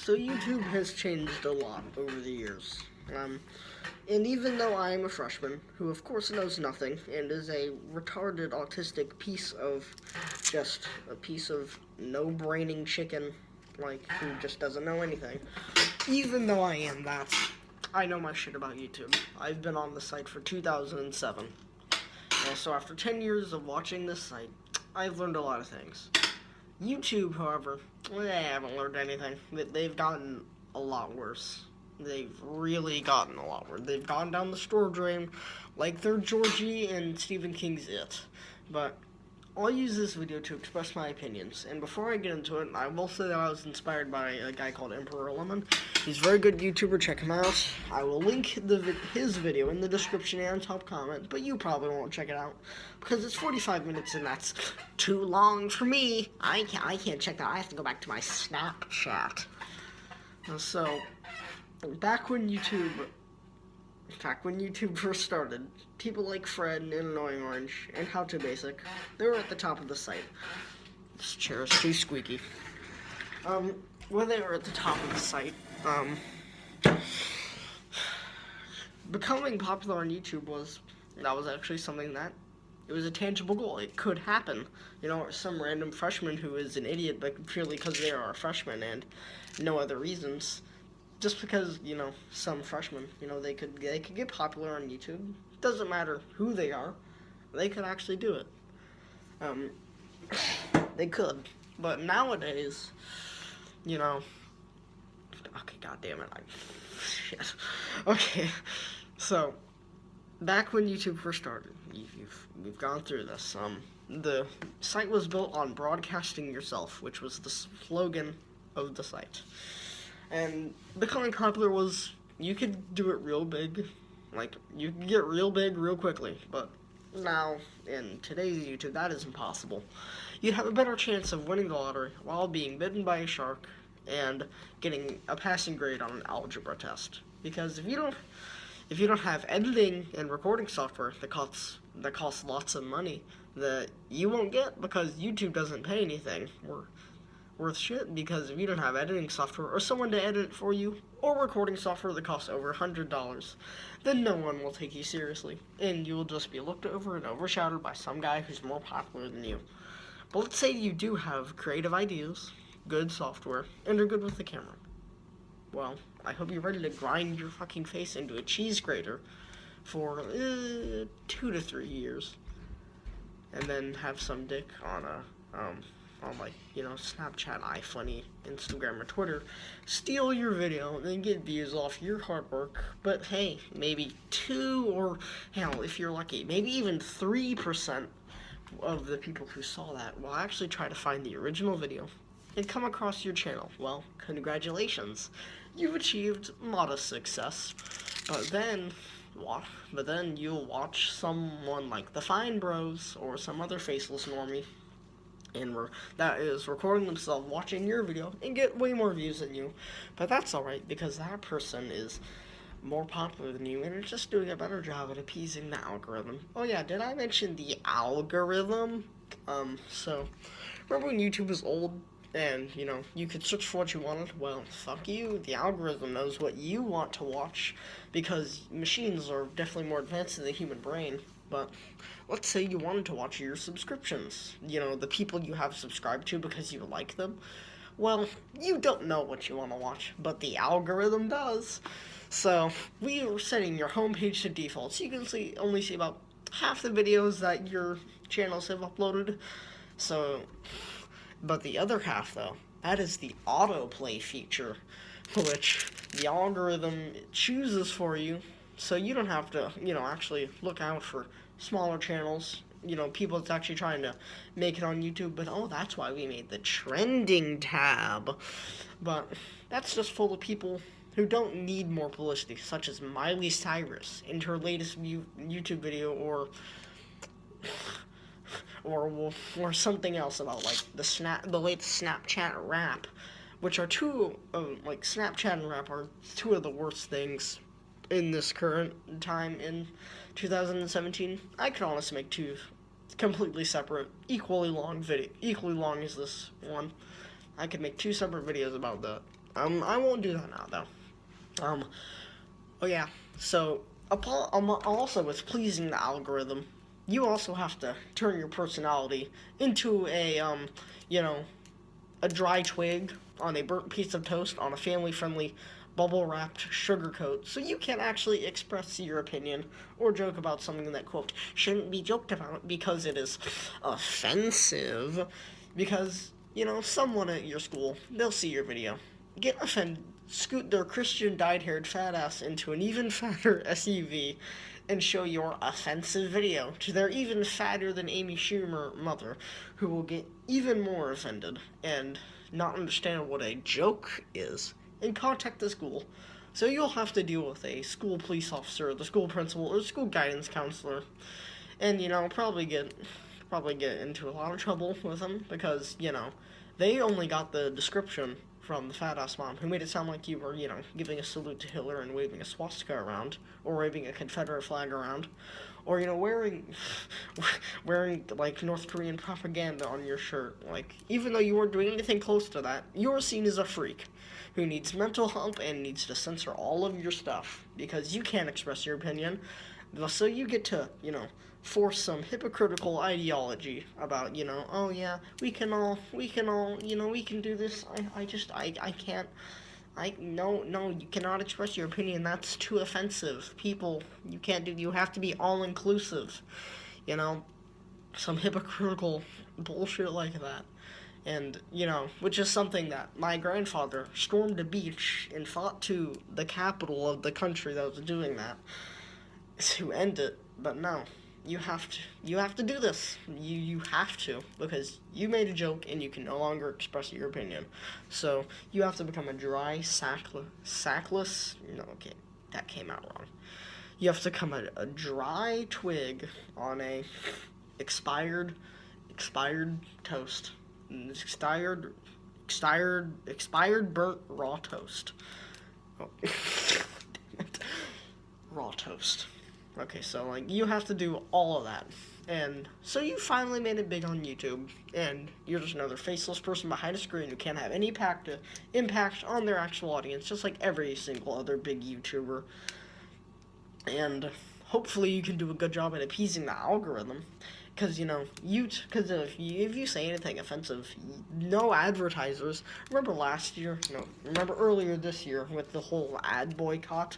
So YouTube has changed a lot over the years. And even though I am a freshman, who of course knows nothing, and is a retarded autistic piece of, just a piece of no-braining chicken, like, who just doesn't know anything, even though I am that, I know my shit about YouTube. I've been on the site for 2007. And so after 10 years of watching this site, I've learned a lot of things. YouTube, however, they haven't learned anything. They've gotten a lot worse. They've really gotten a lot worse. They've gone down the storm drain like they're Georgie and Stephen King's It. But I'll use this video to express my opinions. And before I get into it, I will say that I was inspired by a guy called Emperor Lemon. He's a very good YouTuber. Check him out. I will link his video in the description and top comment, but you probably won't check it out because it's 45 minutes and that's too long for me. I can't check that. I have to go back to my Snapchat. So, back when YouTube first started, people like Fred and Annoying Orange and How to Basic, they were at the top of the site. This chair is too squeaky. When they were at the top of the site, becoming popular on YouTube was actually something that, it was a tangible goal. It could happen. You know, some random freshman who is an idiot, but purely because they are a freshman and no other reasons. Just because, you know, some freshmen, you know, they could get popular on YouTube. Doesn't matter who they are. They could actually do it. They could. But nowadays, you know, okay, goddammit, shit. Okay, so, back when YouTube first started, we've gone through this. The site was built on broadcasting yourself, which was the slogan of the site. And becoming popular was, you could do it real big, like, you could get real big real quickly, but now, in today's YouTube, that is impossible. You'd have a better chance of winning the lottery while being bitten by a shark and getting a passing grade on an algebra test. Because if you don't have editing and recording software that costs lots of money, that you won't get because YouTube doesn't pay anything worth shit, because if you don't have editing software or someone to edit it for you, or recording software that costs over $100, then no one will take you seriously, and you will just be looked over and overshadowed by some guy who's more popular than you. But let's say you do have creative ideas, good software, and are good with the camera. Well, I hope you're ready to grind your fucking face into a cheese grater for 2 to 3 years, and then have some dick on like, you know, Snapchat, iFunny, Instagram, or Twitter, steal your video and get views off your hard work. But hey, maybe 2, or hell, if you're lucky, maybe even 3% of the people who saw that will actually try to find the original video and come across your channel. Well, congratulations, you've achieved modest success. But then you'll watch someone like the Fine Bros or some other faceless normie, and that is recording themselves watching your video and get way more views than you. But that's alright, because that person is more popular than you and is just doing a better job at appeasing the algorithm. Oh yeah, did I mention the algorithm? So, remember when YouTube was old and, you know, you could search for what you wanted? Well, fuck you. The algorithm knows what you want to watch, because machines are definitely more advanced than the human brain. But let's say you wanted to watch your subscriptions, you know, the people you have subscribed to because you like them. Well, you don't know what you want to watch, but the algorithm does. So, we are setting your homepage to default, so you can only see about half the videos that your channels have uploaded. So, but the other half, though, that is the autoplay feature, which the algorithm chooses for you. So you don't have to, you know, actually look out for smaller channels, you know, people that's actually trying to make it on YouTube. But oh, that's why we made the trending tab. But that's just full of people who don't need more publicity, such as Miley Cyrus in her latest YouTube video, or something else about like the latest Snapchat rap, which are like Snapchat and rap are two of the worst things in this current time in 2017. I could honestly make 2 completely separate, equally long as this one. I could make 2 separate videos about that. I won't do that now though. Oh yeah. So, also with pleasing the algorithm, you also have to turn your personality into you know, a dry twig on a burnt piece of toast on a family-friendly bubble-wrapped sugar coat, so you can actually express your opinion or joke about something that, quote, shouldn't be joked about because it is offensive. Because, someone at your school, they'll see your video, get offended, scoot their Christian dyed-haired fat ass into an even fatter SUV, and show your offensive video to their even fatter than Amy Schumer mother, who will get even more offended and not understand what a joke is, and contact the school. So you'll have to deal with a school police officer, the school principal, or school guidance counselor, and probably get into a lot of trouble with them because they only got the description from the fat ass mom who made it sound like you were giving a salute to Hitler and waving a swastika around, or waving a Confederate flag around, or wearing like North Korean propaganda on your shirt. Like, even though you weren't doing anything close to that, you're seen as a freak who needs mental help and needs to censor all of your stuff because you can't express your opinion. So you get to force some hypocritical ideology about oh yeah, we can all we can do this. I can't. No, you cannot express your opinion. That's too offensive. People, you have to be all inclusive. Some hypocritical bullshit like that. And, which is something that my grandfather stormed a beach and fought to the capital of the country that was doing that to end it. But no, you have to do this. You have to, because you made a joke and you can no longer express your opinion. So you have to become a dry, sackless. No, okay, that came out wrong. You have to become a dry twig on a expired toast. Expired burnt raw toast. Oh. Raw toast. Okay, so you have to do all of that. And so you finally made it big on YouTube, and you're just another faceless person behind a screen who can't have any impact on their actual audience, just like every single other big YouTuber. And hopefully you can do a good job at appeasing the algorithm. Because, if you say anything offensive, no advertisers. Remember last year? No, remember earlier this year with the whole ad boycott?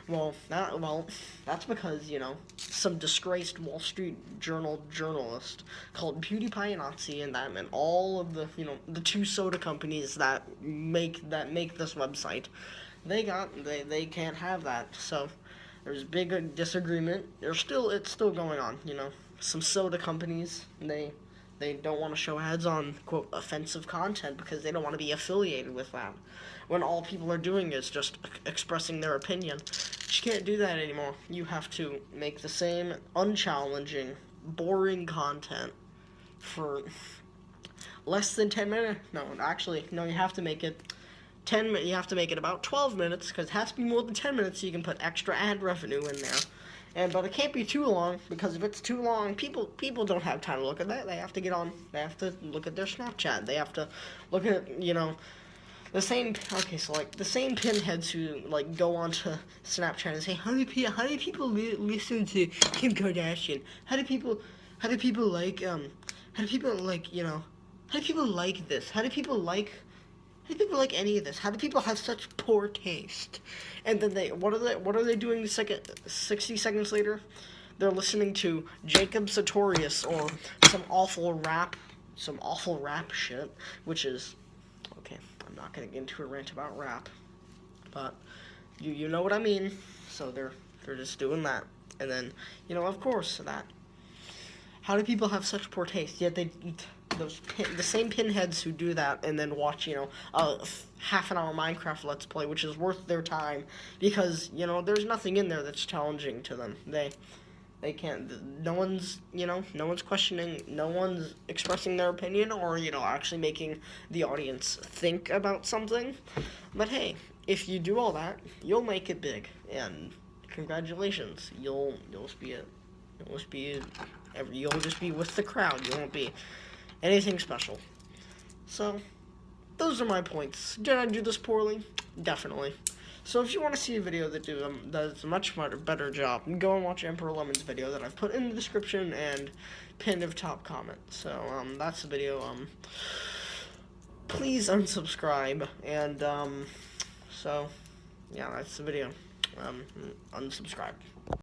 That's because, some disgraced Wall Street Journal journalist called PewDiePie a Nazi, and that meant all of the, the two soda companies that make this website, they can't have that. So there's big disagreement. It's still going on, Some soda companies, they don't want to show ads on, quote, offensive content because they don't want to be affiliated with that. When all people are doing is just expressing their opinion. But you can't do that anymore. You have to make the same unchallenging, boring content for less than 10 minutes. No, you have to make it you have to make it about 12 minutes, because it has to be more than 10 minutes so you can put extra ad revenue in there. But it can't be too long, because if it's too long, people don't have time to look at that. They have to look at their Snapchat. They have to look at, the same pinheads who, go onto Snapchat and say, how do people listen to Kim Kardashian? How do people like this? How do people like any of this? How do people have such poor taste? And then what are they doing 60 seconds later? They're listening to Jacob Sartorius or some awful rap shit, which is okay. I'm not gonna get into a rant about rap, but you know what I mean. So they're just doing that, and then of course that. How do people have such poor taste? Yet the same pinheads who do that and then watch, a half an hour Minecraft Let's Play, which is worth their time, because, there's nothing in there that's challenging to them. They can't, no one's questioning, no one's expressing their opinion or, actually making the audience think about something. But hey, if you do all that, you'll make it big, and congratulations, you'll just be with the crowd. You won't be anything special. So those are my points. Did I do this poorly? Definitely. So if you want to see a video that does a much better job, go and watch Emperor Lemon's video that I've put in the description and pinned of top comment. So that's the video. Please unsubscribe, and so yeah, that's the video. Unsubscribe.